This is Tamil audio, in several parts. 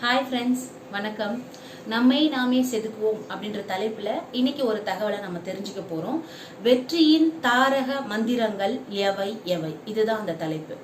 ஹாய் ஃப்ரெண்ட்ஸ், வணக்கம். நம்மை நாமே செதுக்குவோம் அப்படின்ற தலைப்புல இன்னைக்கு ஒரு தகவலை நம்ம தெரிஞ்சுக்க போறோம். வெற்றியின் தாரக மந்திரங்கள் எவை எவை, இதுதான் அந்த தலைப்பு.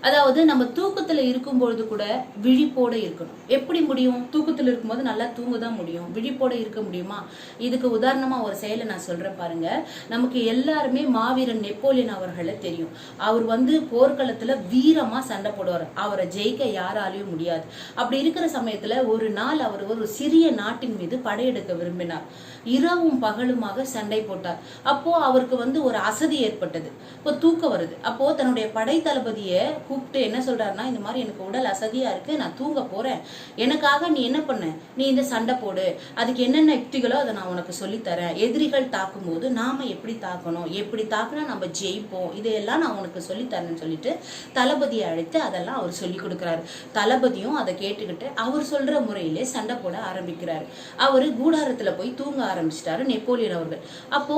அதாவது நம்ம தூக்கத்துல இருக்கும் பொழுது கூட விழிப்போட இருக்கணும். எப்படி முடியும்? தூக்கத்துல இருக்கும்போது நல்லா தூங்கதான் முடியும், விழிப்போட இருக்க முடியுமா? இதுக்கு உதாரணமா ஒரு செயலை நான் சொல்றேன் பாருங்க. நமக்கு எல்லாருமே மாவீரன் நெப்போலியன் அவர்களை தெரியும். அவர் போர்க்களத்துல வீரமா சண்டை போடுவார். அவரை ஜெயிக்க யாராலையும் முடியாது. அப்படி இருக்கிற சமயத்துல ஒரு நாள் அவர் ஒரு சிறிய நாட்டின் மீது படையெடுக்க விரும்பினார். இரவும் பகலுமாக சண்டை போட்டார். அப்போ அவருக்கு ஒரு அசதி ஏற்பட்டது. இப்போ தூக்கம் வருது. அப்போ தன்னுடைய படை தளபதியை கூப்பிட்டு என்ன சொல்றாருன்னா, இந்த மாதிரி எனக்கு உடல் அசதியா இருக்கு, நான் தூங்க போறேன், எனக்காக நீ என்ன பண்ண, நீ இந்த சண்டை போடு, அதுக்கு என்னென்ன யுக்திகளோ அதை நான் உனக்கு சொல்லித்தரேன். எதிரிகள் தாக்கும் போது நாம எப்படி தாக்கணும், எப்படி தாக்குனா நம்ம ஜெயிப்போம், இதையெல்லாம் நான் உனக்கு சொல்லித்தரேன்னு சொல்லிட்டு தளபதியை அழைத்து அதெல்லாம் அவர் சொல்லி கொடுக்குறாரு. தளபதியும் அதை கேட்டுக்கிட்டு அவர் சொல்ற முறையிலே சண்டை போட ஆரம்பிக்கிறாரு. அவரு கூடாரத்துல போய் தூங்க ஆரம்பிச்சிட்டாரு நெப்போலியன் அவர்கள். அப்போ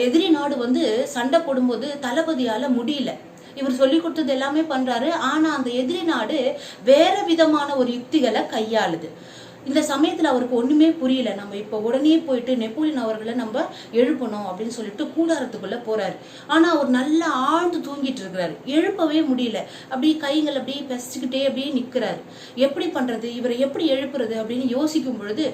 எதிரி நாடு சண்டை போடும்போது தளபதியால முடியல. இவர் சொல்லி கொடுத்தது எல்லாமே பண்றாரு. ஆனா அந்த எதிரி நாடு வேற விதமான ஒரு யுக்திகளை கையாளுது. இந்த சமயத்துல அவருக்கு ஒண்ணுமே புரியல. நம்ம இப்ப உடனே போயிட்டு நெப்போலியன் அவர்களை நம்ம எழுப்பணும் அப்படின்னு சொல்லிட்டு கூடாரத்துக்குள்ள போறாரு. ஆனா அவர் நல்லா ஆழ்ந்து தூங்கிட்டு இருக்கிறாரு. எழுப்பவே முடியல. அப்படியே கைகள் அப்படியே பெசிச்சுக்கிட்டே அப்படியே நிக்கிறாரு. எப்படி பண்றது, இவரை எப்படி எழுப்புறது அப்படின்னு யோசிக்கும் பொழுது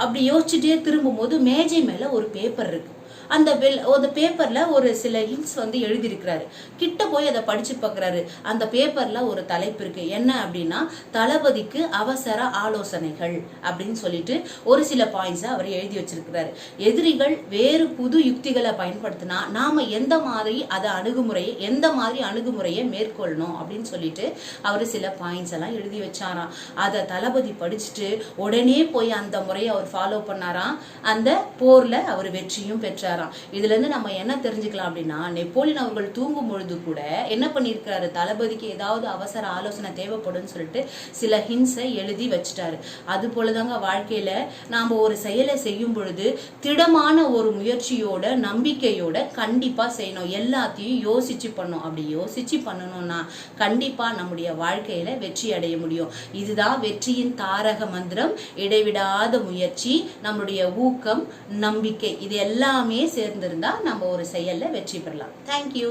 அப்படி யோசிச்சுட்டே திரும்பும் போது மேஜை மேல ஒரு பேப்பர் இருக்கு. அந்த பேப்பர்ல ஒரு சில ஹிண்ட்ஸ் எழுதியிருக்கிறாரு. கிட்ட போய் அதை படிச்சு பார்க்கிறாரு. அந்த பேப்பர்ல ஒரு தலைப்பு இருக்கு. என்ன அப்படின்னா, தளபதிக்கு அவசர ஆலோசனைகள் அப்படின்னு சொல்லிட்டு ஒரு சில பாயிண்ட்ஸ் அவர் எழுதி வச்சிருக்கிறாரு. எதிரிகள் வேறு புது யுக்திகளை பயன்படுத்தினா நாம எந்த மாதிரி அணுகுமுறையை மேற்கொள்ளணும் அப்படின்னு சொல்லிட்டு அவர் சில பாயிண்ட்ஸ் எல்லாம் எழுதி வச்சாராம். அதை தளபதி படிச்சுட்டு உடனே போய் அந்த முறையை அவர் ஃபாலோ பண்ணாராம். அந்த போர்ல அவர் வெற்றியும் பெற்றார். இதுல இருந்து நம்ம என்ன தெரிஞ்சுக்கலாம் அப்படின்னா, நெப்போலியன் அவர்கள் தூங்கும் பொழுது கூட என்ன பண்ணிருக்காரு, தளபதிக்கு ஏதாவது அவசர ஆலோசனை தேவைப்படும் சொல்லிட்டு சில ஹிண்ட்ஸை எழுதி வச்சுட்டாரு. அது போலதாங்க வாழ்க்கையில நாம ஒரு செயலை செய்யும் பொழுது திடமான ஒரு முயற்சியோட நம்பிக்கையோட கண்டிப்பா செய்யணும். எல்லாத்தையும் யோசிச்சு பண்ணணும். அப்படி யோசிச்சு பண்ணணும்னா கண்டிப்பா நம்முடைய வாழ்க்கையில வெற்றி அடைய முடியும். இதுதான் வெற்றியின் தாரக மந்திரம். இடைவிடாத முயற்சி, நம்முடைய ஊக்கம், நம்பிக்கை, இது எல்லாமே சேர்ந்திருந்தா நம்ம ஒரு செயல்ல வெற்றி பெறலாம். தேங்க்யூ.